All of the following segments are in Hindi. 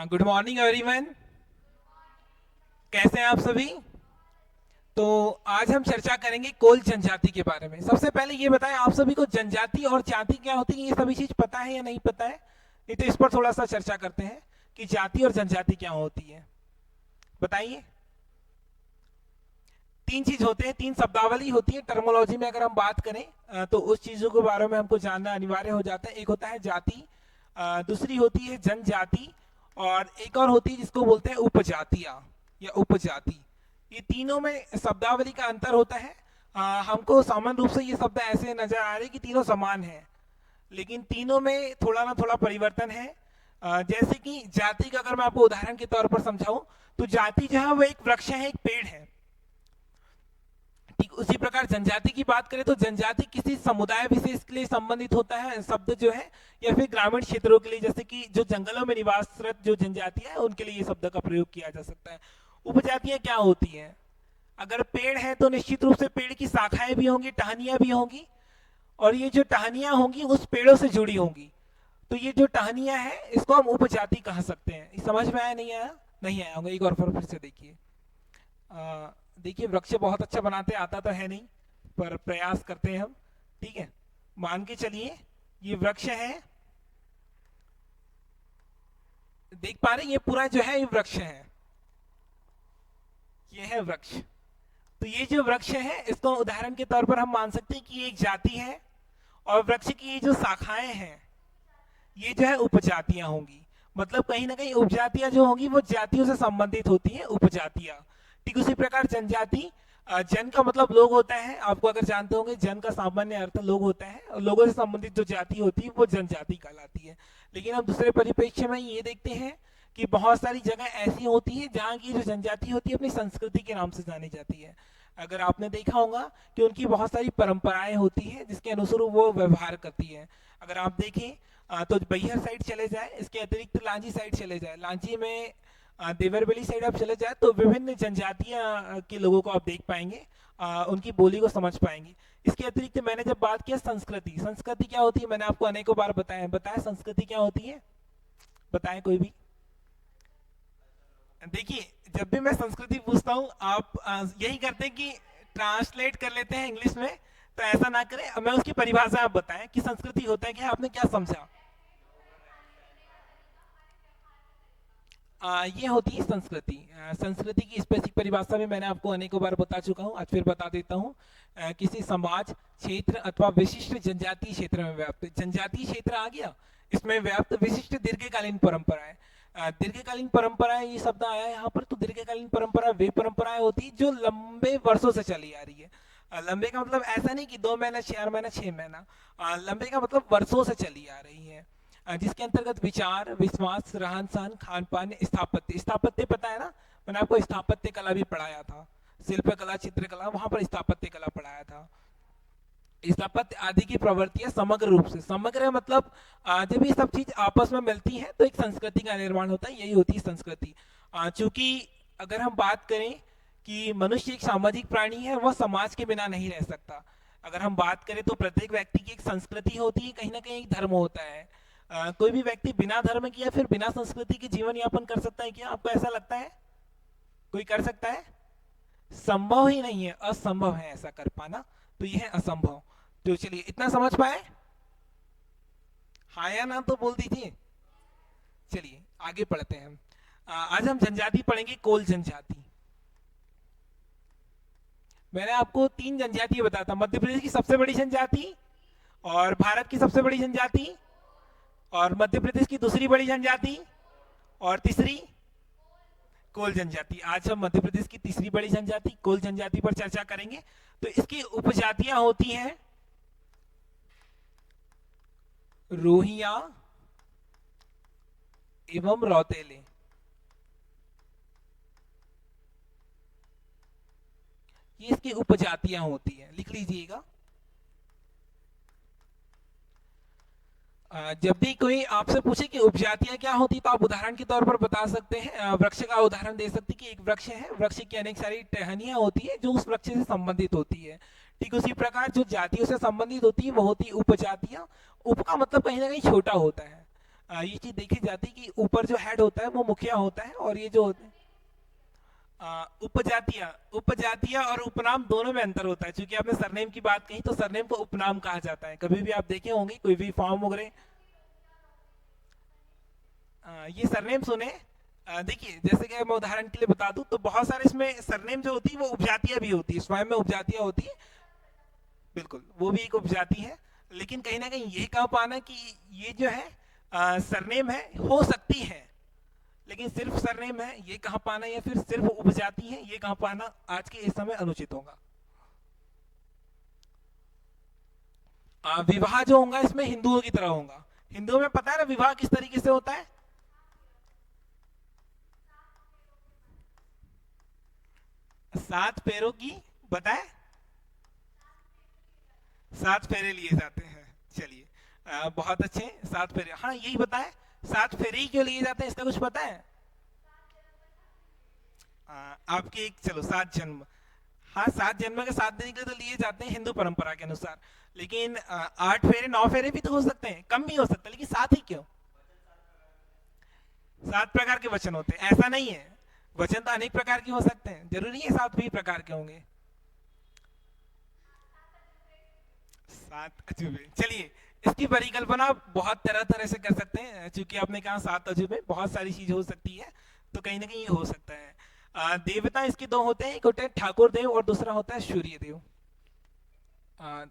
Good morning everyone. कैसे हैं आप सभी? तो आज हम चर्चा करेंगे कोल जनजाति के बारे में। सबसे पहले ये बताएं, आप सभी को जनजाति और जाति क्या होती है, ये सभी चीज पता है या नहीं पता है? नहीं तो इस पर थोड़ा सा चर्चा करते हैं कि जाति और जनजाति क्या होती है। बताइए। तीन चीज होते हैं, तीन शब्दावली होती है टर्मोलॉजी में। अगर हम बात करें तो उस चीजों के बारे में हमको जानना अनिवार्य हो जाता है। एक होता है जाति, दूसरी होती है जनजाति, और एक और होती है जिसको बोलते हैं उपजातियां या उपजाति। ये तीनों में शब्दावली का अंतर होता है। हमको सामान्य रूप से ये शब्द ऐसे नजर आ रहे कि तीनों समान हैं, लेकिन तीनों में थोड़ा ना थोड़ा परिवर्तन है। जैसे कि जाति का अगर मैं आपको उदाहरण के तौर पर समझाऊं तो जाति जो है वो एक वृक्ष है, एक पेड़ है। ठीक उसी प्रकार जनजाति की बात करें तो जनजाति किसी समुदाय विशेष के लिए संबंधित होता है शब्द जो है, या फिर ग्रामीण क्षेत्रों के लिए, जैसे कि जो जंगलों में निवासरत जो जनजातियां हैं उनके लिए ये शब्द का प्रयोग किया जा सकता है। उपजातियां क्या होती हैं? अगर पेड़ है तो निश्चित रूप से पेड़ की शाखाएं भी होंगी, टहनियां भी होंगी, और ये जो टहनियां होंगी उस पेड़ों से जुड़ी होंगी। तो ये जो टहनियां है इसको हम उपजाति कह सकते हैं। समझ में आया नहीं आया? नहीं आया होगा, एक और फिर से देखिए। देखिए, वृक्ष बहुत अच्छा बनाते, आता तो है नहीं पर प्रयास करते हैं हम। ठीक है, मान के चलिए ये वृक्ष है, देख पा रहे हैं? ये पूरा जो है ये वृक्ष है, ये है वृक्ष। तो ये जो वृक्ष है इसको उदाहरण के तौर पर हम मान सकते हैं कि ये एक जाति है, और वृक्ष की ये जो शाखाएं हैं ये जो है उपजातियां होंगी। मतलब कहीं ना कहीं उपजातियां जो होंगी वो जातियों से संबंधित होती हैं, उपजातियां। ठीक उसी प्रकार जनजाति, जन का मतलब लोग होता है, आपको अगर जानते होंगे जन का सामान्य अर्थ लोग होता है, और लोगों से संबंधित जो जाति होती है वो जनजाति कहलाती है। लेकिन हम दूसरे परिप्रेक्ष्य में ये देखते हैं कि बहुत सारी जगह ऐसी होती है जहाँ की जो जनजाति होती है अपनी संस्कृति के नाम से जानी जाती है। अगर आपने देखा होगा कि उनकी बहुत सारी परंपराएं होती है जिसके अनुसार वो व्यवहार करती है। अगर आप देखें तो बैहर साइड चले जाए, इसके अतिरिक्त लांजी साइड चले जाए, लांजी में देवरबेली साइड आप चले जाए तो विभिन्न जनजातियां के लोगों को आप देख पाएंगे, उनकी बोली को समझ पाएंगे। इसके अतिरिक्त मैंने जब बात किया संस्कृति, संस्कृति क्या होती है मैंने आपको अनेकों बार बताया संस्कृति क्या होती है? बताएं कोई भी। देखिए, जब भी मैं संस्कृति पूछता हूँ आप यही करते हैं कि ट्रांसलेट कर लेते हैं इंग्लिश में। तो ऐसा ना करें, मैं उसकी परिभाषा आप बताएं कि संस्कृति होता है क्या, आपने क्या समझा? ये होती है संस्कृति। संस्कृति की स्पेसिफिक परिभाषा में मैंने आपको अनेकों बार बता चुका हूँ, आज फिर बता देता हूँ। किसी समाज, क्षेत्र अथवा विशिष्ट जनजातीय क्षेत्र में व्याप्त, जनजातीय क्षेत्र आ गया, इसमें व्याप्त विशिष्ट दीर्घकालीन परंपराएं। दीर्घकालीन परंपराएं ये शब्द आया है यहाँ पर। तो दीर्घकालीन परंपरा वे परंपराएं होती है जो लंबे वर्षों से चली आ रही है। लंबे का मतलब ऐसा नहीं कि 2 महीना, 4 महीना, 6 महीना। लंबे का मतलब वर्षों से चली आ रही है, जिसके अंतर्गत विचार, विश्वास, रहन सहन, खान पान, स्थापत्य। स्थापत्य पता है ना, मैंने आपको स्थापत्य कला भी पढ़ाया था, शिल्प कला, चित्रकला, वहां पर स्थापत्य कला पढ़ाया था। स्थापत्य आदि की प्रवृत्तियां समग्र रूप से, समग्र मतलब जब ये सब चीज आपस में मिलती है तो एक संस्कृति का निर्माण होता है, यही होती है संस्कृति। चूंकि अगर हम बात करें कि मनुष्य एक सामाजिक प्राणी है, वह समाज के बिना नहीं रह सकता। अगर हम बात करें तो प्रत्येक व्यक्ति की एक संस्कृति होती है, कहीं ना कहीं एक धर्म होता है। कोई भी व्यक्ति बिना धर्म के या फिर बिना संस्कृति के जीवन यापन कर सकता है क्या? आपको ऐसा लगता है कोई कर सकता है? संभव ही नहीं है, असंभव है ऐसा कर पाना। तो यह है असंभव। तो चलिए, इतना समझ पाए? हाँ या ना तो बोल दीजिए। चलिए आगे पढ़ते हैं हम। आज हम जनजाति पढ़ेंगे, कोल जनजाति। मैंने आपको 3 जनजाति बताया था, मध्य प्रदेश की सबसे बड़ी जनजाति, और भारत की सबसे बड़ी जनजाति, और मध्य प्रदेश की दूसरी बड़ी जनजाति, और तीसरी कोल जनजाति। आज हम मध्य प्रदेश की तीसरी बड़ी जनजाति कोल जनजाति पर चर्चा करेंगे। तो इसकी उपजातियां होती हैं रोहिया एवं रौतेले। ये इसकी उपजातियां होती हैं, लिख लीजिएगा। जब भी कोई आपसे पूछे कि उपजातियां क्या होती तो आप उदाहरण के तौर पर बता सकते हैं, वृक्ष का उदाहरण दे सकते हैं कि एक वृक्ष है, वृक्ष की अनेक सारी टहनियां होती है जो उस वृक्ष से संबंधित होती है। ठीक उसी प्रकार जो जातियों से संबंधित होती है वो होती है उपजातियां। उप का मतलब कहीं ना कहीं छोटा होता है। ये चीज देखी जाती है कि ऊपर जो हेड होता है वो मुखिया होता है, और ये जो होते हैं उपजातियां, उपजातियां और उपनाम दोनों में अंतर होता है। क्योंकि आपने सरनेम की बात कही, तो सरनेम को उपनाम कहा जाता है। कभी भी आप देखे होंगे कोई भी फॉर्म वगैरह, ये सरनेम सुने। देखिए जैसे कि मैं उदाहरण के लिए बता दूं, तो बहुत सारे इसमें सरनेम जो होती है वो उपजातियां भी होती है, स्वयं में उपजातियां होती है, बिल्कुल वो भी एक उपजाति है। लेकिन कहीं ना कहीं ये कह पाना कि ये जो है सरनेम है, हो सकती है, लेकिन सिर्फ सरनेम है ये कह पाना, या फिर सिर्फ उपजाति है ये कह पाना आज के इस समय अनुचित होगा। विवाह जो होगा इसमें हिंदुओं की तरह होगा। हिंदुओं में पता है ना विवाह किस तरीके से होता है? 7 पैरों की, बताए, 7 फेरे लिए जाते हैं। चलिए बहुत अच्छे, 7 फेरे, हाँ यही बताए, 7 फेरे ही क्यों लिए जाते हैं, इसका कुछ पता है? आपके एक, चलो 7 जन्म, हाँ 7 जन्म के 7 दिन के तो लिए जाते हैं हिंदू परंपरा के अनुसार। लेकिन 8 फेरे 9 फेरे भी तो हो सकते हैं, कम भी हो सकता है, लेकिन 7 ही क्यों? 7 प्रकार के वचन होते हैं, ऐसा नहीं है, वचन तो अनेक प्रकार के हो सकते हैं, जरूरी है 7 भी प्रकार के होंगे। 7 अजूबे, चलिए इसकी परिकल्पना बहुत तरह तरह से कर सकते हैं। चूंकि आपने कहा 7 अजूबे, बहुत सारी चीज हो सकती है, तो कहीं ना कहीं ये हो सकता है। देवता इसके दो होते हैं, एक होते हैं ठाकुर देव और दूसरा होता है सूर्य देव।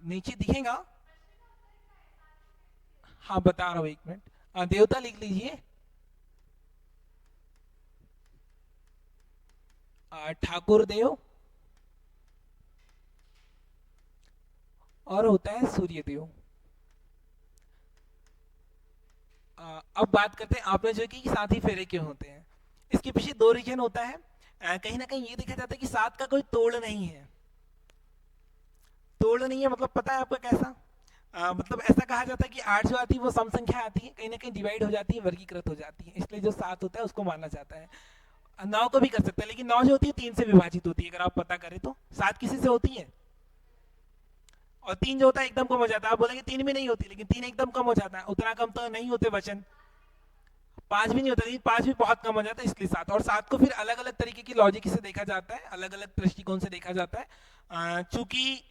नीचे दिखेगा, हाँ बता रहा हूँ, एक मिनट, देवता लिख लीजिए, ठाकुर देव और होता है सूर्य देव। अब बात करते हैं आपने जो कि 7 ही फेरे क्यों होते हैं। इसके पीछे 2 रीजन होता है। कहीं ना कहीं ये देखा जाता है कि 7 का कोई तोड़ नहीं है। तोड़ नहीं है मतलब पता है आपको कैसा? मतलब ऐसा कहा जाता है कि 8 जो आती है वो सम संख्या आती है, कहीं ना कहीं डिवाइड हो जाती है, वर्गीकृत हो जाती है, इसलिए जो 7 होता है उसको माना जाता है। 9 को भी कर सकते हैं, लेकिन 9 जो होती है 3 से विभाजित होती है, अगर आप पता करें तो। 7 किसी से होती है, और 3 जो होता है एकदम कम हो जाता है। आप बोलेंगे 3 भी नहीं होती, लेकिन 3 एकदम कम हो जाता है, उतना कम तो नहीं होते वचन। 5 भी नहीं होता, लेकिन 5 भी बहुत कम हो जाता है, इसलिए 7। और 7 को फिर अलग अलग तरीके की लॉजिक से देखा जाता है, अलग अलग दृष्टिकोण से देखा जाता है। चूंकि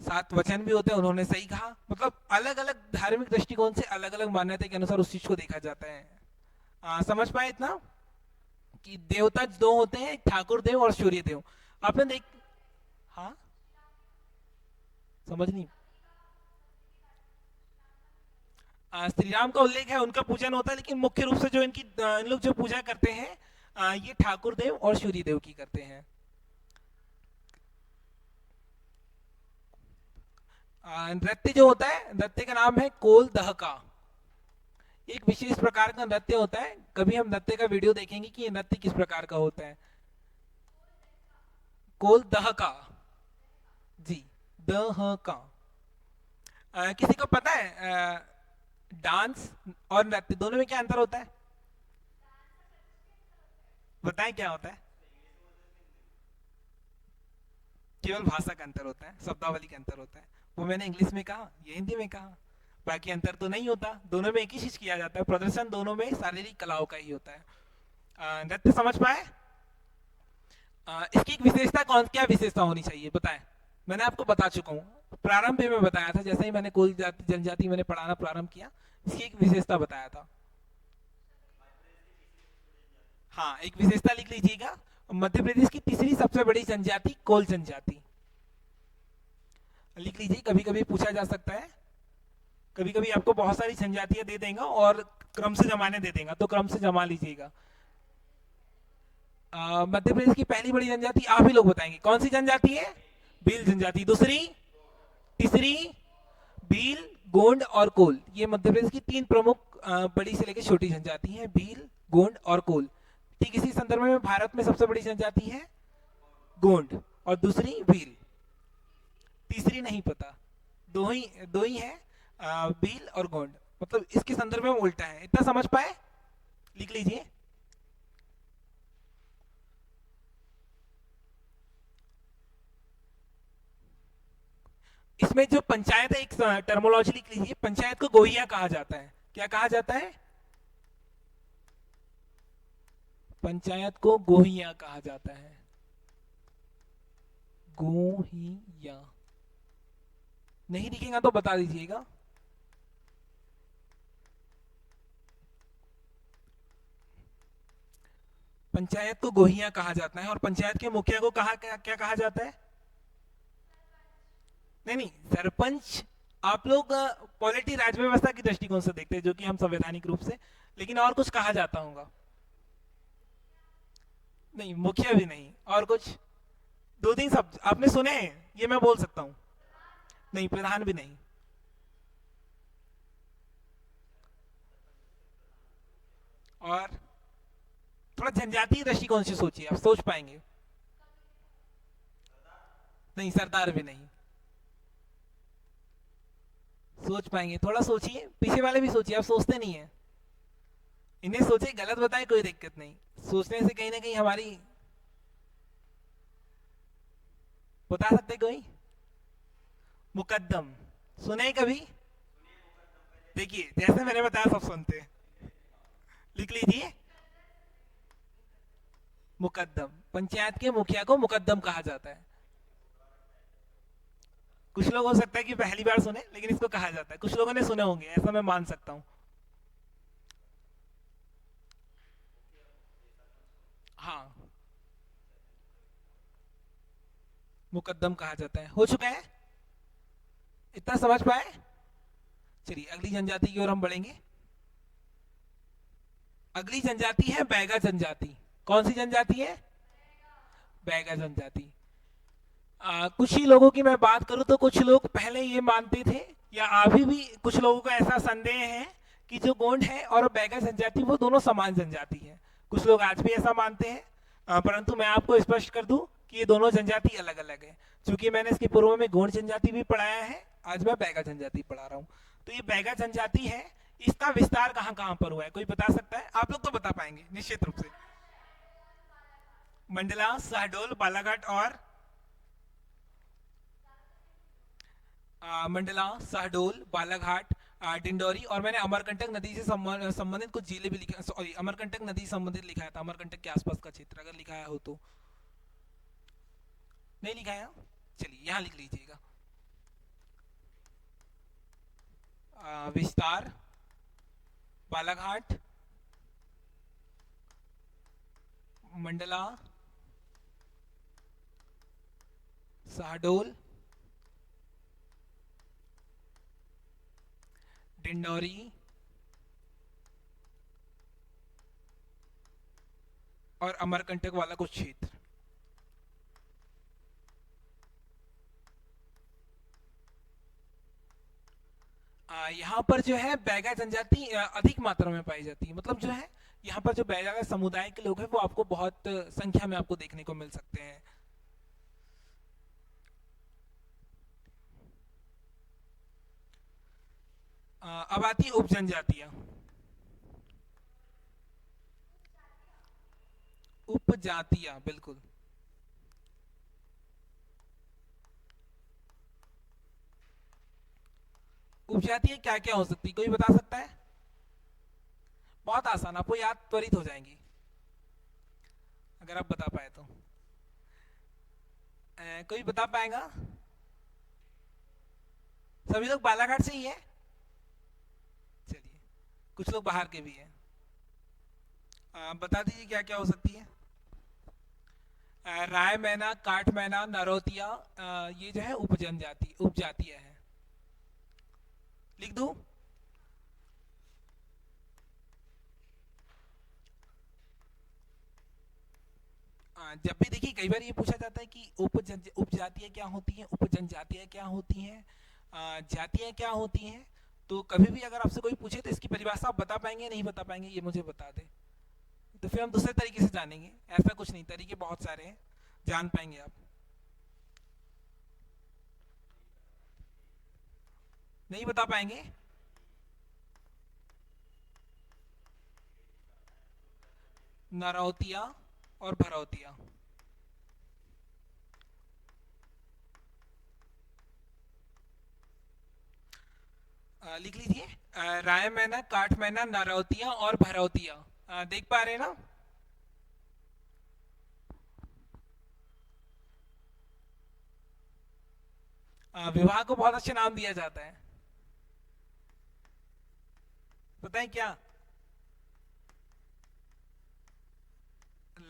7 वचन भी होते हैं, उन्होंने सही कहा, मतलब अलग अलग धार्मिक दृष्टिकोण से अलग अलग मान्यता के अनुसार उस चीज को देखा जाता है। समझ पाए इतना कि देवता 2 होते हैं, ठाकुर देव और सूर्य देव। आपने देख, हाँ समझ नहीं। श्री राम का उल्लेख है, उनका पूजन होता है, लेकिन मुख्य रूप से जो इन लोग जो पूजा करते हैं, ये ठाकुर देव और सूर्य देव की करते हैं। नृत्य जो होता है, नृत्य का नाम है कोल दहका। एक विशेष प्रकार का नृत्य होता है, कभी हम नृत्य का वीडियो देखेंगे कि ये नृत्य किस प्रकार का होता है। कोल दहका, जी, दहका। किसी को पता है डांस और नृत्य दोनों में क्या अंतर होता है? बताएं क्या होता है? केवल भाषा का अंतर होता है, शब्दावली का अंतर होता है। वो मैंने इंग्लिश में कहा, ये हिंदी में कहा, बाकी अंतर तो नहीं होता। दोनों में एक ही चीज किया जाता है, प्रदर्शन दोनों में शारीरिक कलाओं का ही होता है। नृत्य समझ पाए? इसकी एक विशेषता, कौन क्या विशेषता होनी चाहिए बताएं? मैंने आपको बता चुका हूँ, प्रारंभ में बताया था, जैसे ही मैंने कोई जनजाति मैंने पढ़ाना प्रारंभ किया, इसकी एक विशेषता बताया था। हाँ एक विशेषता लिख लीजिएगा, मध्य प्रदेश की तीसरी सबसे बड़ी जनजाति कोल जनजाति, लिख लीजिए, कभी कभी पूछा जा सकता है। कभी कभी आपको बहुत सारी जनजातियां दे देगा और क्रम से जमाने दे देगा, तो क्रम से जमा लीजिएगा। मध्य प्रदेश की पहली बड़ी जनजाति आप ही लोग बताएंगे, कौन सी जनजाति है? भील जनजाति। दूसरी, तीसरी, भील, गोंड और कोल। ये मध्य प्रदेश की 3 प्रमुख बड़ी से लेकर छोटी जनजाति है, भील, गोंड और कोल। ठीक इसी संदर्भ में भारत में सबसे बड़ी जनजाति है गोंड, और दूसरी भील, तीसरी नहीं पता। दो ही है, भील और गोंड, मतलब इसके संदर्भ में उल्टा है। इतना समझ पाए? लिख लीजिए। इसमें जो पंचायत है, एक टर्मोलॉजी लिख लीजिए, पंचायत को गोहिया कहा जाता है। क्या कहा जाता है? पंचायत को गोहिया कहा जाता है। गोहिया नहीं दिखेगा तो बता दीजिएगा। पंचायत को गोहिया कहा जाता है। और पंचायत के मुखिया को कहा क्या कहा जाता है? नहीं नहीं, सरपंच आप लोग पॉलिटी राज व्यवस्था की दृष्टिकोण से देखते हैं, जो कि हम संवैधानिक रूप से, लेकिन और कुछ कहा जाता होगा? नहीं, मुखिया भी नहीं। और कुछ दो तीन शब्द आपने सुने हैं, ये मैं बोल सकता हूं। नहीं, प्रधान भी नहीं। और थोड़ा जनजातीय दृष्टिकोण से सोचिए, आप सोच पाएंगे। नहीं, सरदार भी नहीं। सोच पाएंगे? थोड़ा सोचिए, पीछे वाले भी सोचिए, आप सोचते नहीं है। इन्हें सोचे, गलत बताए कोई दिक्कत नहीं, सोचने से कहीं ना कहीं हमारी। बता सकते कोई? मुकद्दम सुने कभी? देखिए, जैसे मैंने बताया सब सुनते हैं। लिख लीजिए, मुकद्दम। पंचायत के मुखिया को मुकद्दम कहा जाता है। कुछ लोग हो सकता है कि पहली बार सुने, लेकिन इसको कहा जाता है। कुछ लोगों ने सुने होंगे, ऐसा मैं मान सकता हूं। हाँ, मुकद्दम कहा जाता है। हो चुका है? इतना समझ पाए? चलिए अगली जनजाति की ओर हम बढ़ेंगे। अगली जनजाति है बैगा जनजाति। कौन सी जनजाति है? बैगा जनजाति। कुछ ही लोगों की मैं बात करूं तो कुछ लोग पहले ये मानते थे, या अभी भी कुछ लोगों का ऐसा संदेह है कि जो गोंड है और बैगा जनजाति वो दोनों समान जनजाति है। कुछ लोग आज भी ऐसा मानते हैं, परंतु मैं आपको स्पष्ट कर दूं कि ये दोनों जनजाति अलग अलग है। क्योंकि मैंने इसके पूर्व में गोंड जनजाति भी पढ़ाया है, आज मैं बैगा जनजाति पढ़ा रहा हूँ। तो ये बैगा जनजाति है, इसका विस्तार कहाँ कहाँ पर हुआ है कोई बता सकता है? आप लोग तो बता पाएंगे निश्चित रूप से। मंडला, शहडोल, बालाघाट और मंडला, शहडोल, बालाघाट, डिंडोरी, और मैंने अमरकंटक नदी से संबंधित कुछ जिले भी लिखा, सॉरी अमरकंटक नदी से संबंधित लिखा था, अमरकंटक के आसपास का क्षेत्र अगर लिखाया हो तो। नहीं लिखाया? चलिए यहां लिख लीजिएगा। विस्तार, बालाघाट, मंडला, शहडोल, डिंडोरी और अमरकंटक वाला कुछ क्षेत्र। यहाँ पर जो है बैगा जनजाति अधिक मात्रा में पाई जाती है। मतलब जो है यहाँ पर जो बैगा समुदाय के लोग हैं वो आपको बहुत संख्या में आपको देखने को मिल सकते हैं। अब आती है उप जनजातियां। उपजातियां, बिल्कुल। उपजातियां क्या क्या हो सकती, कोई बता सकता है? बहुत आसान, आपको याद त्वरित हो जाएंगी अगर आप बता पाए तो। कोई बता पाएगा? सभी लोग बालाघाट से ही है? चलिए, कुछ लोग बाहर के भी हैं। बता दीजिए क्या क्या हो सकती है। राय मैना, काठ मैना, नरोतिया, ये जो है उपजनजाति उपजातियां है। लिख दूं? जब भी देखिए कई बार ये पूछा जाता है कि उपजातियां क्या होती हैं, उपजनजातियां क्या होती हैं, जातियां क्या होती हैं, तो कभी भी अगर आपसे कोई पूछे तो इसकी परिभाषा आप बता पाएंगे नहीं बता पाएंगे, ये मुझे बता दें, तो फिर हम दूसरे तरीके से जानेंगे। ऐसा कुछ नहीं, तरीके बहुत सारे हैं, जान पाएंगे आप। नहीं बता पाएंगे? नरौतिया और भरौतिया। लिख लीजिए, राय मैना, काठ मैना, नरौतिया और भरौतिया। देख पा रहे हैं ना? विवाह को बहुत अच्छा नाम दिया जाता है, पता है क्या?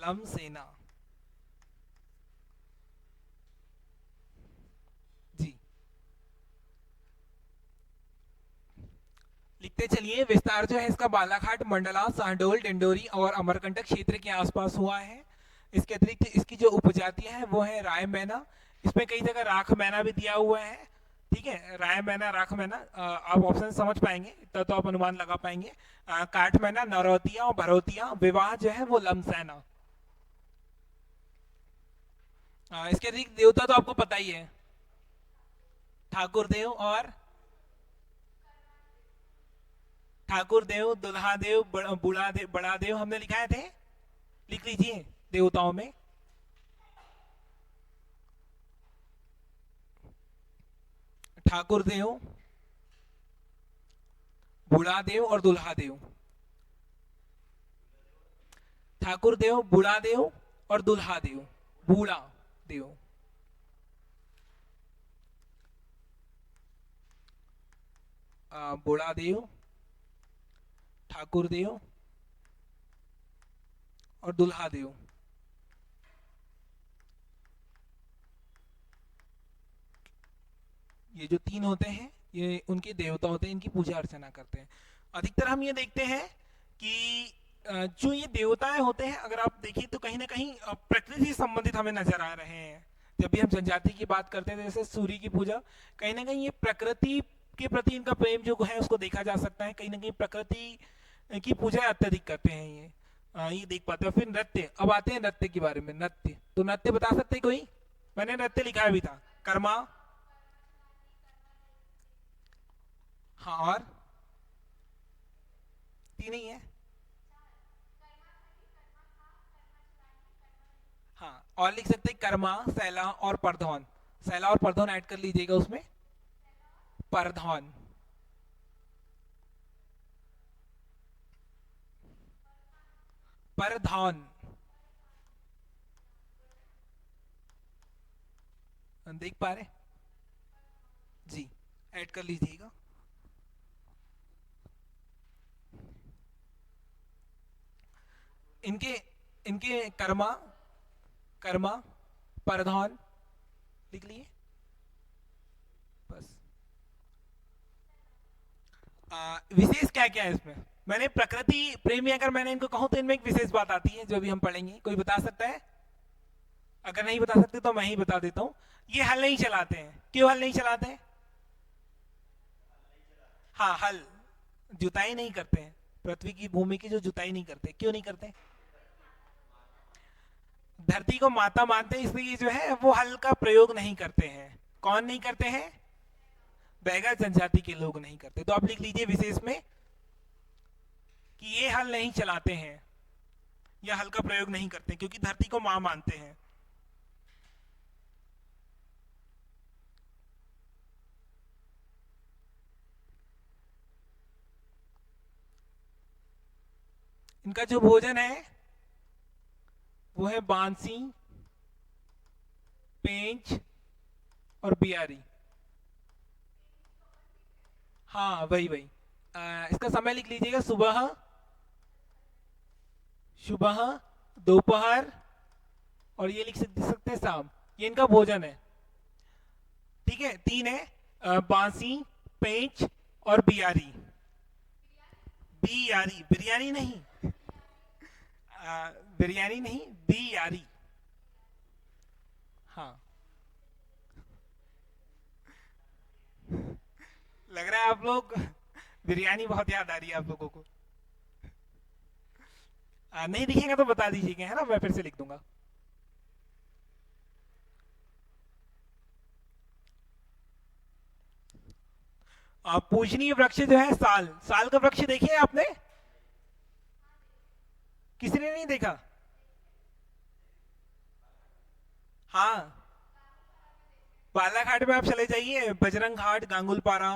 लम सेना। जी, लिखते चलिए। विस्तार जो है इसका बालाघाट, मंडला, शहडोल, डिंडोरी और अमरकंटक क्षेत्र के आसपास हुआ है। इसके अतिरिक्त इसकी जो उपजातियां हैं वो है राय मैना। इसमें कई जगह राख मैना भी दिया हुआ है। ठीक है, राय मैना, राख मैना, आप ऑप्शन समझ पाएंगे तो आप अनुमान लगा पाएंगे। काठ मैना, नरौतिया और भरौतिया। विवाह जो है वो लमसैना। इसके अतिरिक्त देवता तो आपको पता ही है, ठाकुर देव और ठाकुर देव, दुल्हा देव, बूढ़ा देव, बड़ा देव हमने लिखाए थे, लिख लीजिए देवताओं में। ठाकुर देव, बूढ़ा देव और दुल्हा देव। ठाकुर देव, बूढ़ा देव और दुल्हा देव। बूढ़ा देव, बूढ़ा देव, ठाकुर देव और दुल्हा देव। ये जो तीन होते हैं ये उनके देवता होते हैं, इनकी पूजा अर्चना करते हैं। अधिकतर हम ये देखते हैं कि जो ये देवताएं होते हैं, अगर आप देखिए तो कहीं ना कहीं प्रकृति से संबंधित हमें नजर आ रहे हैं। जब भी हम जनजाति की बात करते हैं तो जैसे सूर्य की पूजा, कहीं ना कहीं ये प्रकृति के प्रति इनका प्रेम जो है उसको देखा जा सकता है। कहीं ना कहीं प्रकृति की पूजा अत्यधिक करते हैं ये देख पाते हैं। फिर नृत्य, अब आते हैं नृत्य के बारे में। नृत्य, तो नृत्य बता सकते हैं कोई? मैंने नृत्य लिखा भी था, कर्मा। हाँ, और तीन ही है। हाँ, और लिख सकते हैं कर्मा, सैला और परधौन। सैला और परधौन ऐड कर लीजिएगा उसमें। परधौन, परधौन, देख पा रहे? जी, ऐड कर लीजिएगा। इनके इनके कर्मा, कर्मा, परधौन लिख लिए बस। विशेष क्या क्या है इसमें? मैंने प्रकृति प्रेमी अगर मैंने इनको कहूं तो इनमें एक विशेष बात आती है जो भी हम पढ़ेंगे। कोई बता सकता है? अगर नहीं बता सकते तो मैं ही बता देता हूं। ये हल नहीं चलाते हैं। क्यों हल नहीं चलाते हैं? हाँ, हल, जुताई नहीं करते हैं। पृथ्वी की, भूमि की जो जुताई नहीं करते, क्यों नहीं करते? धरती को माता मानते हैं, इसलिए जो है वो हल का प्रयोग नहीं करते हैं। कौन नहीं करते हैं? बैगा जनजाति के लोग नहीं करते। तो आप लिख लीजिए विशेष में कि ये हल नहीं चलाते हैं या हल का प्रयोग नहीं करते क्योंकि धरती को मां मानते हैं। इनका जो भोजन है वो है बांसी, पेंच और बियारी। हाँ, वही वही। इसका समय लिख लीजिएगा। सुबह, सुबह, दोपहर और ये लिख सकते हैं शाम। ये इनका भोजन है। ठीक है, तीन है, बांसी, पेंच और बियारी। बियारी, बिरयानी नहीं। बिरयानी नहीं, बियारी। हाँ, लग रहा है आप लोग बिरयानी बहुत याद आ रही है आप लोगों को। नहीं दिखेगा तो बता दीजिएगा, है ना, मैं फिर से लिख दूंगा। पूजनीय वृक्ष जो है साल। साल का वृक्ष देखिए आपने? किसी ने नहीं देखा? हाँ, बालाघाट में आप चले जाइए, बजरंग घाट, गांगुलपारा,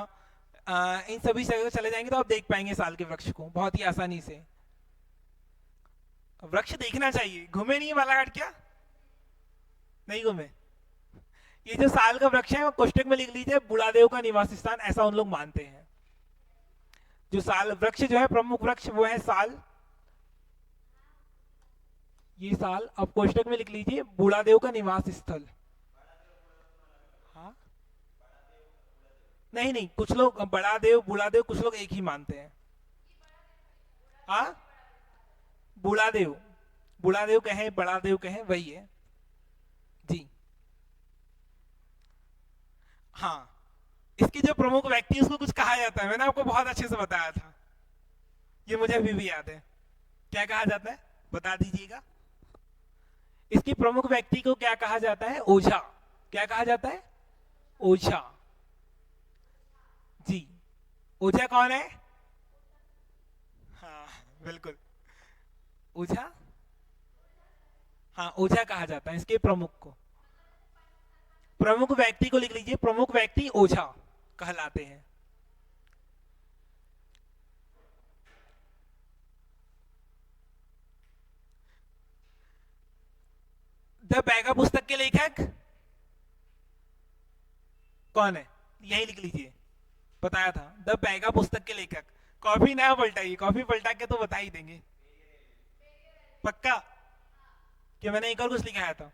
इन सभी जगह चले जाएंगे तो आप देख पाएंगे साल के वृक्ष को बहुत ही आसानी से। वृक्ष देखना चाहिए। घूमे नहीं बालाघाट क्या? नहीं घूमे? ये जो साल का वृक्ष है वो कोष्टक में लिख लीजिए, बुढ़ादेव का निवास स्थान, ऐसा उन लोग मानते हैं। जो साल वृक्ष जो है, प्रमुख वृक्ष वो है साल, ये साल। अब कोष्टक में लिख लीजिए बुढ़ादेव का निवास स्थल। हाँ, नहीं नहीं, कुछ लोग बड़ा देव बूढ़ा देव कुछ लोग एक ही मानते हैं। हाँ, बूढ़ा देव कहें बड़ा देव कहें वही है जी। हाँ, इसके जो प्रमुख व्यक्ति उसको कुछ कहा जाता है, मैंने आपको बहुत अच्छे से बताया था, ये मुझे अभी भी याद है। क्या कहा जाता है बता दीजिएगा। इसके प्रमुख व्यक्ति को क्या कहा जाता है? ओझा। क्या कहा जाता है? ओझा जी। ओझा कौन है? हाँ बिल्कुल, ओझा। हाँ, ओझा कहा जाता है इसके प्रमुख को। प्रमुख व्यक्ति को लिख लीजिए, प्रमुख व्यक्ति ओझा कहलाते हैं। द बैगा पुस्तक के लेखक कौन है? यही लिख लीजिए, बताया था, द बैगा पुस्तक के लेखक। कॉफी ना पलटाइए, कॉफी पलटा के तो बता ही देंगे पक्का कि मैंने एक और कुछ लिखाया था।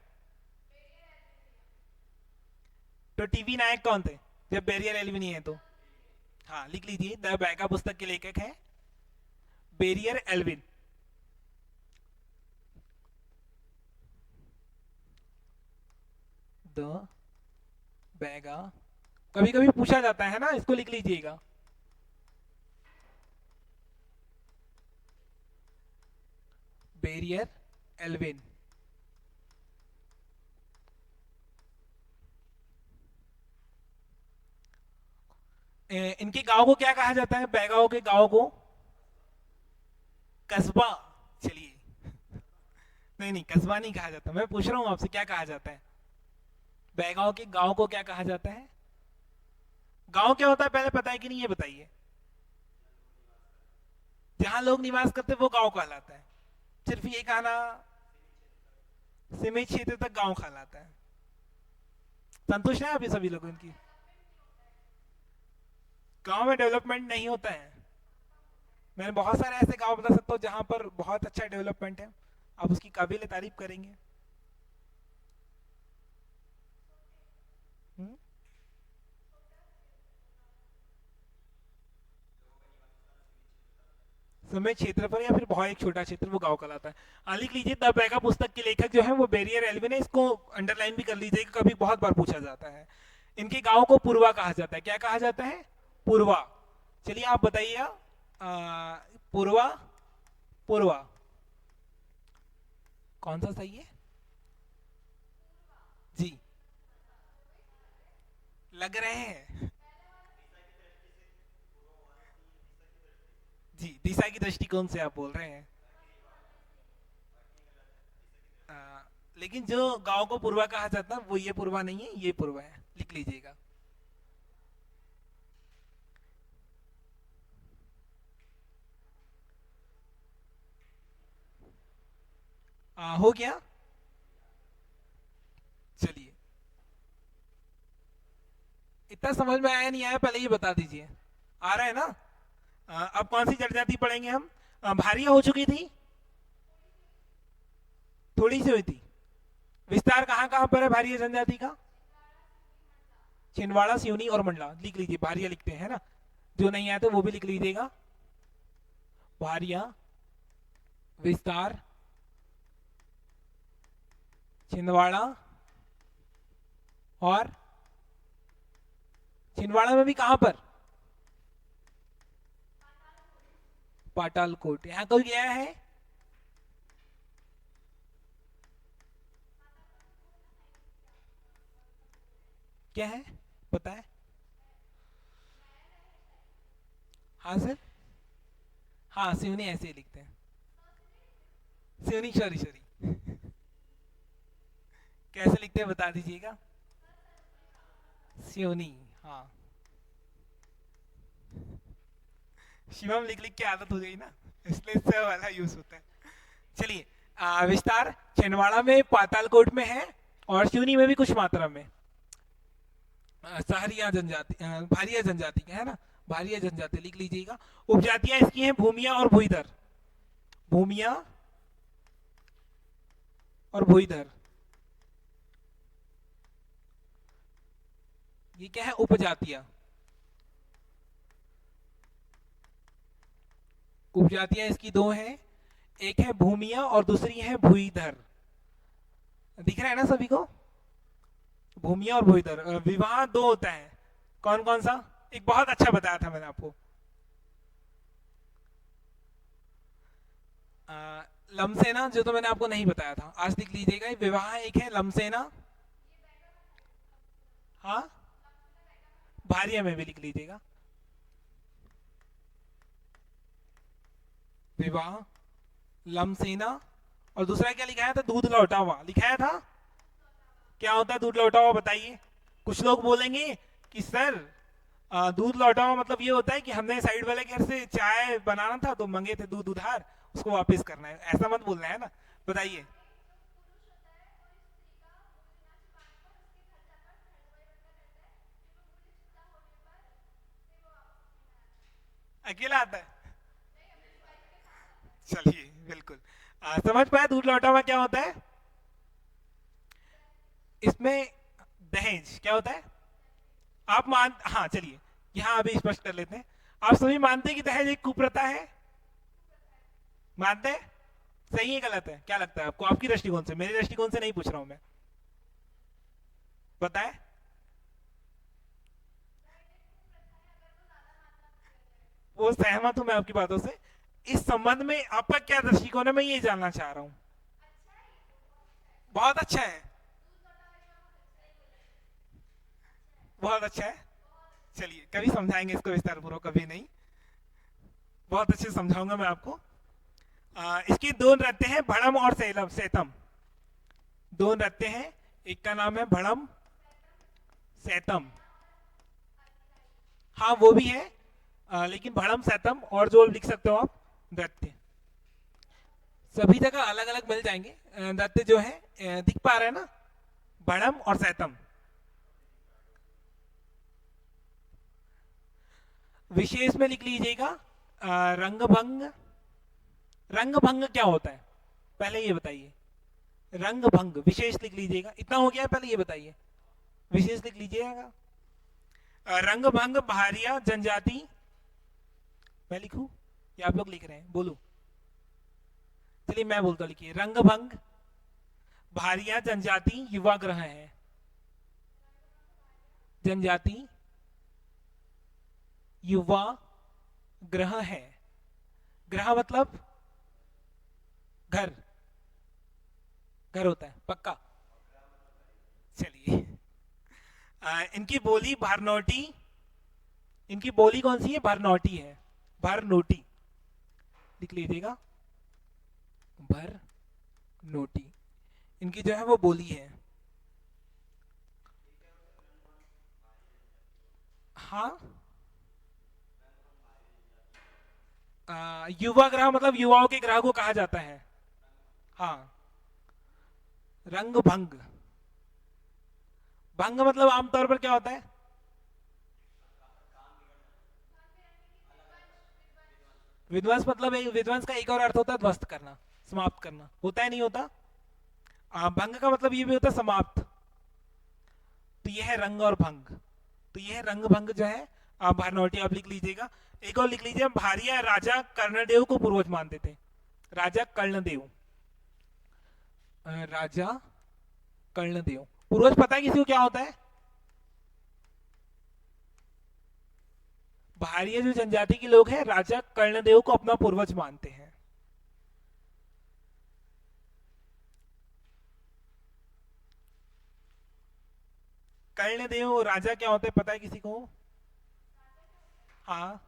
तो टीवी नायक कौन थे जब बेरियर एल्विन है? तो हाँ, लिख लीजिए, द बैगा पुस्तक के लेखक है बेरियर एल्विन। द बैगा, कभी कभी पूछा जाता है ना, इसको लिख लीजिएगा। बेरियर एल्विन। इनके गांव को क्या कहा जाता है? बैगाओं के गांव को कस्बा। चलिए, नहीं नहीं, कस्बा नहीं कहा जाता, मैं पूछ रहा हूं आपसे क्या कहा जाता है? बैगाओं के गांव को क्या कहा जाता है? गांव क्या होता है पहले पता है कि नहीं, ये बताइए। जहां लोग निवास करते वो गांव कहलाता है। सिर्फ ये कहना, सीमित क्षेत्र तक गांव कहलाता है। संतुष्ट है आप ये सभी लोग इनकी? गांव में डेवलपमेंट नहीं होता है। मैंने बहुत सारे ऐसे गांव बता सकता हूँ जहां पर बहुत अच्छा डेवलपमेंट है, आप उसकी काबिल तारीफ करेंगे। हम्म? समय क्षेत्रफल या फिर बहुत एक छोटा क्षेत्र, वो गांव कहलाता है। लिख लीजिए, द बैगा पुस्तक के लेखक जो है वो बेरियर एल्विन है। इसको अंडरलाइन भी कर लीजिएगा, कभी बहुत बार पूछा जाता है। इनके गांव को पूर्वा कहा जाता है। क्या कहा जाता है? पूर्वा। चलिए आप बताइएगा, पूर्वा, पूर्वा कौन सा सही है जी? लग रहे हैं जी, दिशा की दृष्टिकोण से आप बोल रहे हैं। आ, लेकिन जो गांव को पूर्वा कहा जाता है वो ये पूर्वा नहीं है, ये पूर्वा है, लिख लीजिएगा। हो गया। चलिए, इतना समझ में आया नहीं आया पहले ये बता दीजिए। आ रहा है ना? अब कौन सी जनजाति पढ़ेंगे हम? भारिया हो चुकी थी, थोड़ी सी हुई थी। विस्तार कहाँ कहाँ पर है भारिया जनजाति का? छिंदवाड़ा, सिवनी और मंडला, लिख लीजिए। भारिया लिखते हैं ना, जो नहीं आया तो वो भी लिख लीजिएगा। भारिया, विस्तार, छिंदवाड़ा, और छिंदवाड़ा में भी कहां पर? पाटालकोट। यहां कोई गया है? क्या है पता है? हाँ सर, हाँ सिवनी ऐसे ही लिखते हैं। सिवनी, सॉरी सॉरी, कैसे लिखते हैं बता दीजिएगा। सिवनी, हाँ। शिवम लिख लिख के आदत हो गई ना, इसलिए इससे वाला यूज होता है। चलिए, विस्तार छिंदवाड़ा में, पातालकोट में है, और सिवनी में भी कुछ मात्रा में। सहरिया जनजाति, भारिया जनजाति का है ना, भारिया जनजाति लिख लीजिएगा। उपजातियां इसकी हैं भूमिया और भूइधर, भूमिया और भूइधर, ये क्या है, उपजातियां। उपजातियां इसकी दो हैं, एक है भूमिया और दूसरी है भूइधर। दिख रहा है ना सभी को, भूमिया और भूइधर। विवाह दो होता है, कौन कौन सा, एक बहुत अच्छा बताया था मैंने आपको, लमसेना, जो तो मैंने आपको नहीं बताया था, आज लिख लीजिएगा। विवाह एक है लमसेना, हाँ, भारिया में भी लिख लीजिएगा, विवाह लमसेना। और दूसरा क्या लिखाया था, दूध लौटा हुआ लिखाया था। क्या होता है दूध लौटा हुआ, बताइए। कुछ लोग बोलेंगे कि सर दूध लौटा हुआ मतलब ये होता है कि हमने साइड वाले के घर से चाय बनाना था तो मंगे थे दूध उधार, उसको वापस करना है, ऐसा मत बोलना है ना। बताइए। अकेला आता है, चलिए बिल्कुल। समझ पाए दूध लौटा हुआ क्या होता है। इसमें दहेज क्या होता है, आप मान, हाँ चलिए यहाँ अभी स्पष्ट कर लेते हैं। आप सभी मानते हैं कि दहेज एक कुप्रथा है, मानते हैं। सही है गलत है, क्या लगता है आपको, आपकी दृष्टिकोण से, मेरे दृष्टिकोण से नहीं पूछ रहा हूं मैं, बताए। वो सहमत हूं मैं आपकी बातों से। इस संबंध में आपका क्या दृष्टिकोण है, मैं ये जानना चाह रहा हूं। बहुत अच्छा है, बहुत अच्छा है। चलिए कभी समझाएंगे इसको विस्तार पूर्वक, कभी नहीं, बहुत अच्छे से समझाऊंगा मैं आपको। इसके दो नृत्य हैं, भड़म और सैतम, दो नृत्य हैं, एक का नाम है भड़म, सैतम, हाँ वो भी है, लेकिन भड़म सैतम और जो लिख सकते हो आप नृत्य, सभी जगह अलग अलग मिल जाएंगे। नृत्य जो है दिख पा रहे हैं ना, भड़म और सैतम। विशेष में लिख लीजिएगा रंगभंग। रंगभंग क्या होता है, पहले ये बताइए। रंगभंग, विशेष लिख लीजिएगा, इतना हो गया, पहले ये बताइए, विशेष लिख लीजिएगा। रंगभंग भारिया जनजाति, मैं लिखूं या आप लोग लिख रहे हैं, बोलू। चलिए मैं बोलता हूं, लिखिए। रंगभंग भारिया जनजाति युवा ग्रह है, जनजाति युवा ग्रह है, ग्रह मतलब घर, घर होता है पक्का। चलिए इनकी बोली भारनोटी, इनकी बोली कौन सी है, भरनौटी है, भरनोटी लिख लीजिएगा, भरनोटी इनकी जो है वो बोली है। हाँ, युवा ग्रह मतलब युवाओं के ग्रह को कहा जाता है, हाँ। रंग भंग, भंग मतलब आमतौर पर क्या होता है, विध्वंस मतलब एक, विध्वंस का एक और अर्थ होता है ध्वस्त करना, समाप्त करना, होता है नहीं होता। भंग का मतलब ये भी होता है समाप्त, तो ये है रंग और भंग, तो ये है रंग भंग जो है। आप भारनौटी आप लिख लीजिएगा। एक और लिख लीजिए, भारिया राजा कर्णदेव को पूर्वज मानते थे, राजा कर्णदेव, राजा कर्णदेव, पूर्वज पता है किसी को क्या होता है, भारिया जो जनजाति के लोग हैं राजा कर्णदेव को अपना पूर्वज मानते हैं। कर्णदेव राजा क्या होते हैं पता है किसी को, हाँ।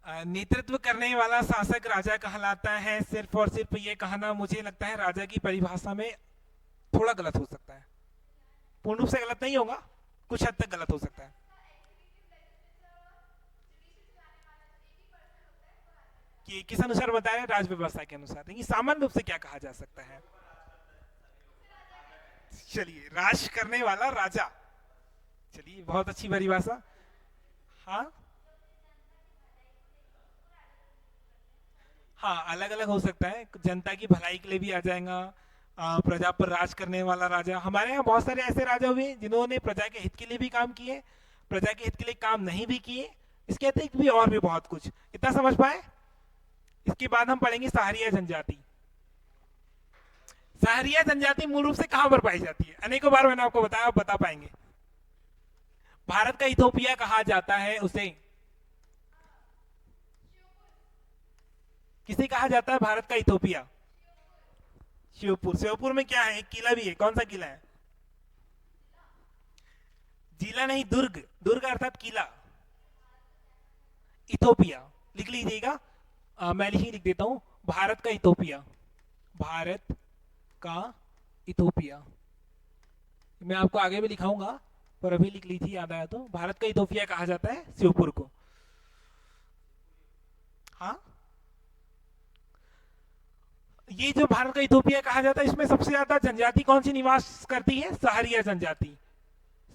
नेतृत्व करने वाला शासक राजा कहलाता है, सिर्फ और सिर्फ ये कहना मुझे लगता है राजा की परिभाषा में थोड़ा गलत हो सकता है, पूर्ण रूप से गलत नहीं होगा, कुछ हद तक गलत हो सकता है। कि किस अनुसार बता रहे हैं? राज व्यवस्था के अनुसार। ये सामान्य रूप से क्या कहा जा सकता है? चलिए, राज करने वाला राजा। चलिए, बहुत अच्छी परिभाषा। हाँ हाँ, अलग अलग हो सकता है, जनता की भलाई के लिए भी आ जाएगा। प्रजा पर राज करने वाला राजा। हमारे यहाँ बहुत सारे ऐसे राजा हुए जिन्होंने प्रजा के हित के लिए भी काम किए, प्रजा के हित के लिए काम नहीं भी किए। इसके अतिरिक्त भी और भी बहुत कुछ। इतना समझ पाए? इसके बाद हम पढ़ेंगे सहारिया जनजाति। सहारिया जनजाति मूल रूप से कहां पर पाई जाती है? अनेकों बार मैंने आपको बताया, आप बता पाएंगे। भारत का इथोपिया कहा जाता है उसे। किसे कहा जाता है भारत का इथोपिया? शिवपुर। शिवपुर में क्या है? एक किला भी है। कौन सा किला है? जिला नहीं, दुर्ग। दुर्ग अर्थात किला। इथोपिया लिख लीजिएगा। मैं ही लिख देता हूं, भारत का इथोपिया। भारत का इथोपिया। मैं आपको आगे भी लिखाऊंगा, पर अभी लिख लीजिए, याद आया तो। भारत का इथोपिया कहा जाता है शिवपुर को। हाँ, ये जो भारत का इथोपिया कहा जाता है, इसमें सबसे ज्यादा जनजाति कौन सी निवास करती है? सहारिया जनजाति।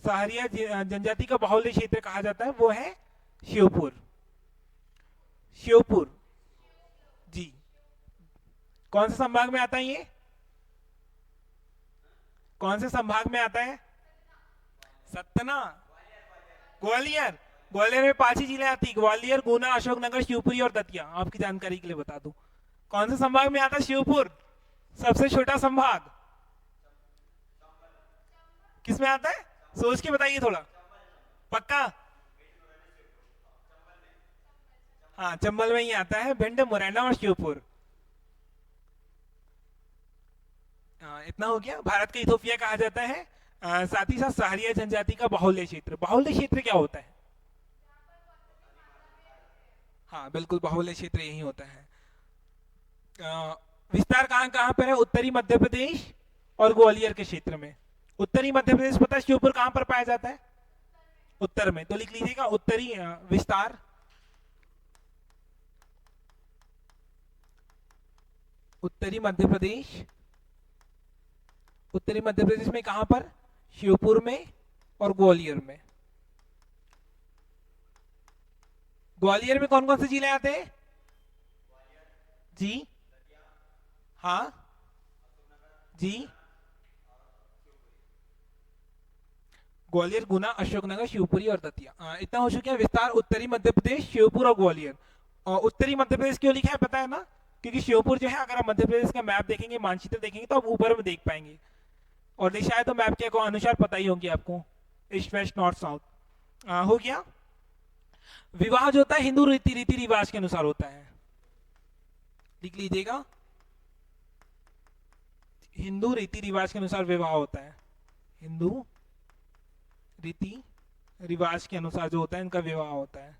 सहारिया जनजाति का बाहुल्य क्षेत्र कहा जाता है, वो है शिवपुर। शिवपुर जी। कौन से संभाग में आता है ये? कौन से संभाग में आता है? सतना। ग्वालियर। ग्वालियर में 5 ही जिले आती है, ग्वालियर, गुना, अशोकनगर, शिवपुरी और दतिया। आपकी जानकारी के लिए बता दूं। कौन से संभाग में आता है शिवपुर? सबसे छोटा संभाग। किस में आता है? सोच के बताइए थोड़ा। पक्का? हाँ, चंबल में ही आता है। भिंड, मुरैना और शिवपुर। इतना हो गया। भारत का इथोपिया कहा जाता है। साथ ही साथ सहारिया जनजाति का बाहुल्य क्षेत्र। बाहुल्य क्षेत्र क्या होता है? हाँ बिल्कुल, बाहुल्य क्षेत्र यही होता है। विस्तार कहाँ कहाँ पर है? उत्तरी मध्य प्रदेश और ग्वालियर के क्षेत्र में। उत्तरी मध्य प्रदेश पता है शिवपुर कहाँ पर पाया जाता है? उत्तर में। तो लिख लीजिएगा उत्तरी विस्तार। उत्तरी मध्य प्रदेश। उत्तरी मध्य प्रदेश में कहां पर? शिवपुर में और ग्वालियर में। ग्वालियर में कौन कौन से जिले आते हैं? जी हाँ जी। ग्वालियर, गुना, अशोकनगर, शिवपुरी और दतिया। इतना हो चुका है विस्तार। उत्तरी मध्य प्रदेश, शिवपुर और ग्वालियर। और उत्तरी मध्य प्रदेश क्यों लिखा है पता है ना? क्योंकि शिवपुर जो है, अगर आप मध्य प्रदेश का मैप देखेंगे, मानचित्र देखेंगे, तो आप ऊपर में देख पाएंगे। और दिशाएं तो मैप के अनुसार पता ही होंगी आपको, ईस्ट वेस्ट नॉर्थ साउथ। हो गया। विवाह जो होता है हिंदू रीति रिवाज के अनुसार होता है। लिख लीजिएगा, हिंदू रीति रिवाज के अनुसार विवाह होता है। हिंदू रीति रिवाज के अनुसार जो होता है, इनका विवाह होता है।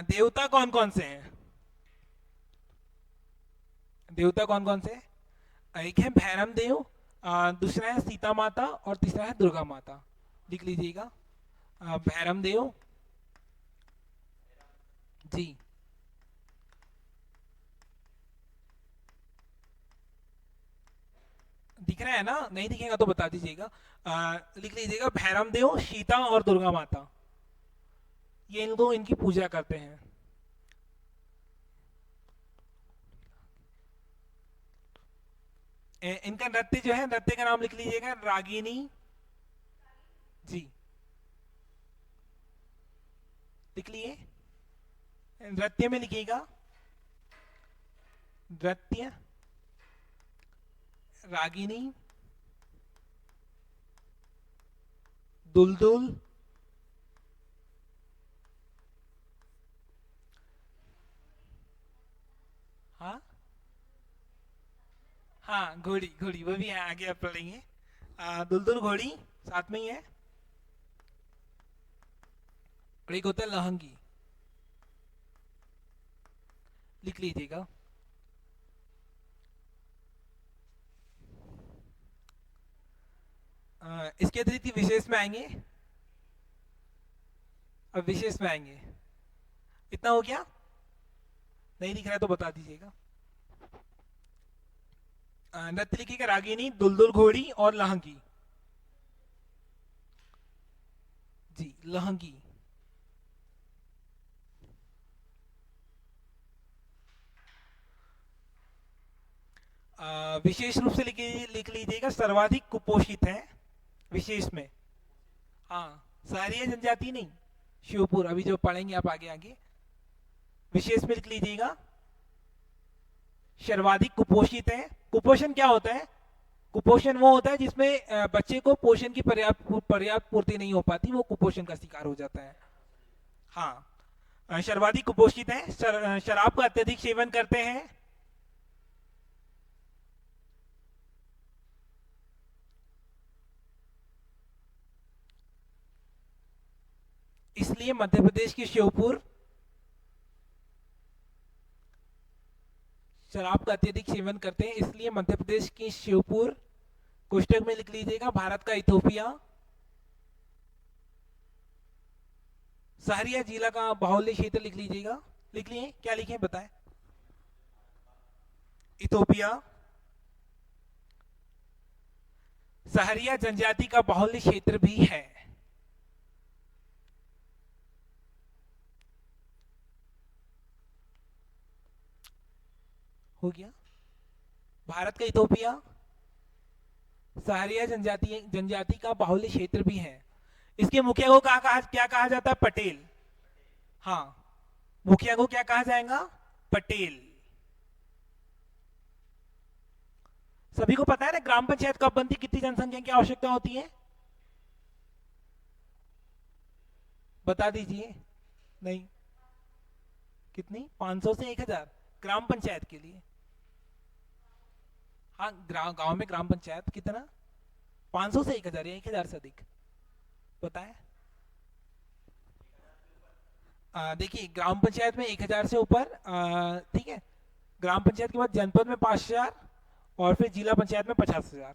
देवता कौन कौन से हैं? देवता कौन कौन से? एक है भैरम देव, दूसरा है सीता माता और तीसरा है दुर्गा माता। लिख लीजिएगा, भैरम देव जी। दिख रहा है ना? नहीं दिखेगा तो बता दीजिएगा। लिख लीजिएगा भैरम देव, सीता और दुर्गा माता। ये इनको इनकी पूजा करते हैं। इनका नृत्य जो है, नृत्य का नाम लिख लीजिएगा रागिनी जी। लिख लिए? नृत्य में लिखिएगा नृत्य रागिनी, दुलदुल, हाँ हाँ, घोड़ी। घोड़ी वो भी है, आगे आप पढ़ेंगे। दुलदुल घोड़ी साथ में ही है। और एक होता है लहंगी। लिख लीजिएगा। इसके अतिरिक्त विशेष में आएंगे। अब विशेष में आएंगे। इतना हो गया? नहीं दिख रहा है तो बता दीजिएगा। नृत्य लिखिएगा रागिनी, दुलदुल घोड़ी और लहंगी। जी लहंगी। विशेष रूप से लिख लीजिएगा सर्वाधिक कुपोषित है विशेष में। हाँ सारी जनजाति नहीं, श्योपुर अभी जो पढ़ेंगे आप आगे आगे। विशेष में लिख लीजिएगा सर्वाधिक कुपोषित है। कुपोषण क्या होता है? कुपोषण वो होता है जिसमें बच्चे को पोषण की पर्याप्त पूर्ति नहीं हो पाती, वो कुपोषण का शिकार हो जाता है। हाँ सर्वाधिक कुपोषित है, शराब का अत्यधिक सेवन करते हैं, इसलिए मध्य प्रदेश के श्योपुर शराब का अत्यधिक सेवन करते हैं, इसलिए मध्य प्रदेश की श्योपुर। कोष्टक में लिख लीजिएगा भारत का इथोपिया। सहरिया जिला का बाहुल्य क्षेत्र लिख लीजिएगा। लिख लिए? क्या लिखे बताएं? इथोपिया। सहरिया जनजाति का बाहुल्य क्षेत्र भी है। हो गया? भारत का इथोपिया सहरिया जनजाति का बाहुल्य क्षेत्र भी है। इसके मुखिया को क्या कहा जाता है? पटेल। हाँ मुखिया को क्या कहा जाएगा? पटेल। सभी को पता है ना ग्राम पंचायत कब बनती, कितनी जनसंख्या की आवश्यकता होती है? बता दीजिए। नहीं, कितनी? 500 से 1000 ग्राम पंचायत के लिए। हाँ गांव में ग्राम पंचायत कितना? 500 से 1000 या 1000 से अधिक? बताएं। देखिए ग्राम पंचायत में 1000 से ऊपर, ठीक है। ग्राम पंचायत के बाद जनपद में 5000 और फिर जिला पंचायत में 50,000।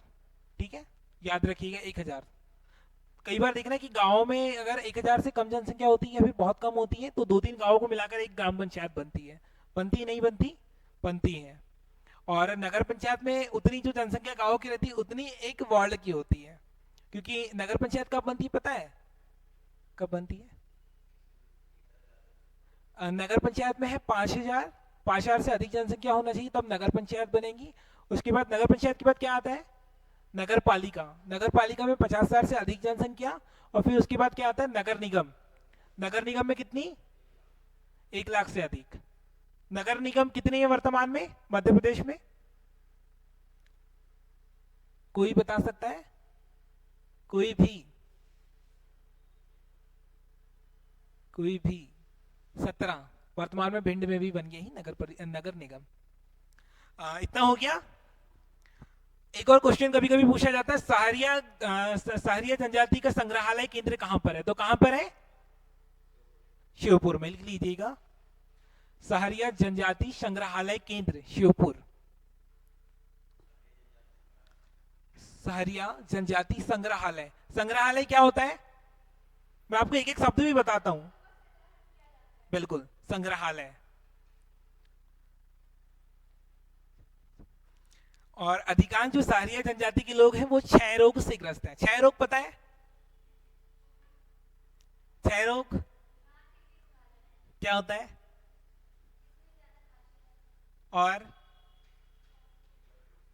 ठीक है, याद रखिएगा 1000। कई बार देखना कि गांव में अगर 1000 से कम जनसंख्या होती है या फिर बहुत कम होती है तो 2-3 गांवों को मिलाकर एक ग्राम पंचायत बनती है। बनती नहीं बनती? बनती है। और नगर पंचायत में उतनी जो जनसंख्या गांव की रहती है उतनी एक वार्ड की होती है। क्योंकि नगर पंचायत कब बनती है पता है? कब बनती है? नगर पंचायत में है 5000। 5000 से अधिक जनसंख्या होना चाहिए तब नगर पंचायत बनेगी। उसके बाद नगर पंचायत के बाद क्या आता है? नगर पालिका। नगर पालिका में 50,000 से अधिक जनसंख्या। और फिर उसके बाद क्या आता है? नगर निगम। नगर निगम में कितनी? 1 लाख से अधिक। नगर निगम कितने हैं वर्तमान में मध्य प्रदेश में? कोई बता सकता है? कोई भी? कोई भी? 17 वर्तमान में भिंड में भी बन गए ही नगर निगम। इतना हो गया। एक और क्वेश्चन कभी कभी पूछा जाता है, सहरिया जनजाति का संग्रहालय केंद्र कहां पर है? तो कहां पर है? श्योपुर में। लिख लीजिएगा सहरिया जनजाति संग्रहालय केंद्र श्योपुर। सहरिया जनजाति संग्रहालय। संग्रहालय क्या होता है? मैं आपको एक एक शब्द भी बताता हूं। बिल्कुल, संग्रहालय। और अधिकांश जो सहरिया जनजाति के लोग हैं वो क्षय रोग से ग्रस्त हैं। क्षय रोग पता है? क्षय रोग क्या होता है? और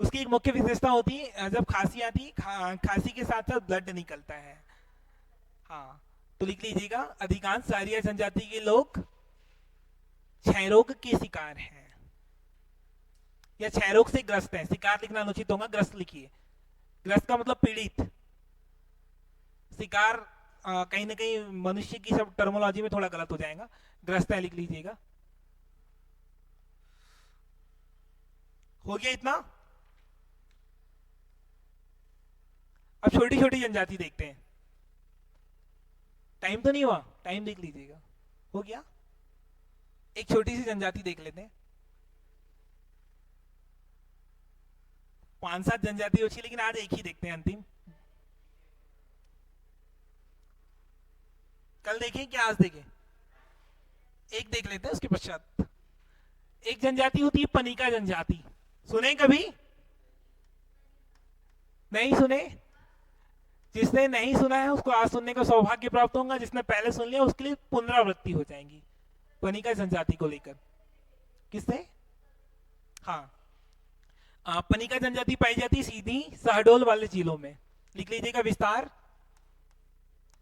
उसकी एक मुख्य विशेषता होती है जब खांसी आती है, खांसी के साथ साथ ब्लड निकलता है। हाँ तो लिख लीजिएगा अधिकांश सहरिया जनजाति के लोग क्षय रोग के शिकार हैं या क्षय रोग से ग्रस्त हैं। शिकार लिखना अनुचित होगा, ग्रस्त लिखिए। ग्रस्त का मतलब पीड़ित। शिकार कहीं ना कहीं मनुष्य की सब टर्मोलॉजी में थोड़ा गलत हो जाएगा। ग्रस्त है लिख लीजिएगा। हो गया इतना? अब छोटी छोटी जनजाति देखते हैं। टाइम तो नहीं हुआ? टाइम देख लीजिएगा। हो गया? एक छोटी सी जनजाति देख लेते हैं। 5-7 जनजाति होती है लेकिन आज एक ही देखते हैं अंतिम। कल देखें क्या आज देखें? एक देख लेते हैं उसके पश्चात। एक जनजाति होती है पनिका जनजाति, सुने कभी? नहीं सुने? जिसने नहीं सुना है उसको आज सुनने का सौभाग्य प्राप्त होगा, जिसने पहले सुन लिया उसके लिए पुनरावृत्ति हो जाएगी पनिका जनजाति को लेकर। किससे? हाँ, पनिका जनजाति पाई जाती सीधी शहडोल वाले जिलों में। लिख लीजिएगा, विस्तार,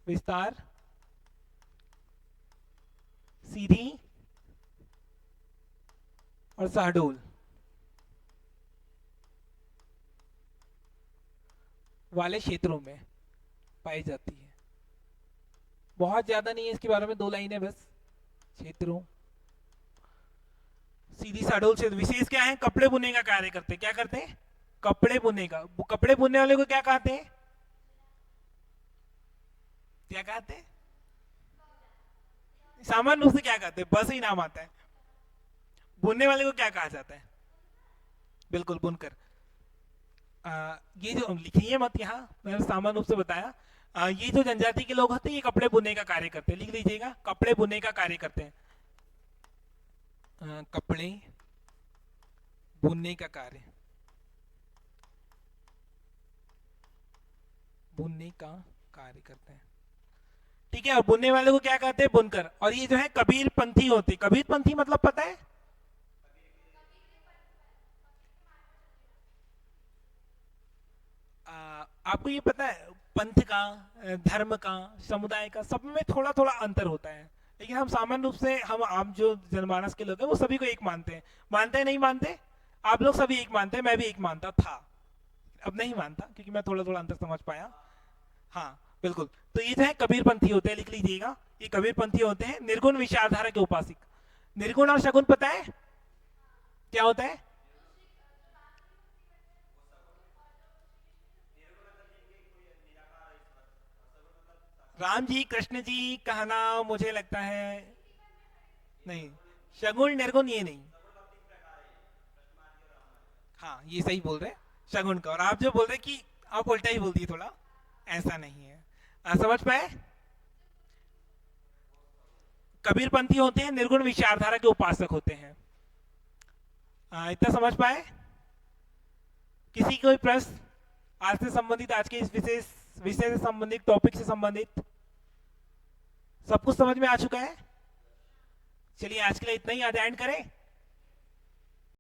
विस्तार, सीधी और शहडोल वाले क्षेत्रों में पाई जाती है। बहुत ज्यादा नहीं है इसके बारे में, 2 लाइनें बस। क्षेत्रों, सीधी शहडोल क्षेत्र। विशेष क्या है? कपड़े बुनने का कार्य करते हैं। क्या करते हैं? कपड़े बुनने का। कपड़े बुनने वाले को क्या कहते हैं? क्या कहते हैं? सामान्य रूप से क्या कहते हैं? बस ही नाम आता है। बुनने वाले को क्या कहा जाता है? बिल्कुल, बुनकर। ये जो लिखिए मत, यहाँ मैंने सामान्य रूप से बताया। ये जो जनजाति के लोग होते हैं ये कपड़े बुनने का कार्य करते हैं। लिख लीजिएगा, कपड़े बुनने का कार्य करते हैं। कपड़े बुनने का कार्य, बुनने का कार्य करते हैं, ठीक है। और बुनने वाले को क्या कहते हैं? बुनकर। और ये जो है कबीर पंथी होते। कबीर पंथी मतलब पता है? आपको ये पता है पंथ का, धर्म का, समुदाय का, सब में थोड़ा थोड़ा अंतर होता है। लेकिन हम सामान्य रूप से, हम आम जो जनमानस के लोग हैं वो सभी को एक मानते हैं। मानते हैं नहीं मानते? आप लोग सभी एक मानते हैं, मैं भी एक मानता था, अब नहीं मानता क्योंकि मैं थोड़ा थोड़ा अंतर समझ पाया। हाँ बिल्कुल। तो ये जो है कबीरपंथी होते हैं, लिख लीजिएगा, ये कबीरपंथी होते हैं निर्गुण विचारधारा के उपासक। निर्गुण और सगुण पता है क्या होता है? राम जी, कृष्ण जी कहना मुझे लगता है नहीं। शगुन निर्गुण ये नहीं। हाँ ये सही बोल रहे हैं, शगुन का। और आप जो बोल रहे कि आप उल्टा ही बोल दिए थोड़ा, ऐसा नहीं है। समझ पाए? कबीरपंथी होते हैं निर्गुण विचारधारा के उपासक होते हैं। इतना समझ पाए? किसी कोई प्रश्न आज से संबंधित, आज के इस विशेष विषय से संबंधित, टॉपिक से संबंधित? सब कुछ समझ में आ चुका है? चलिए आज के लिए इतना ही, आज एंड करें।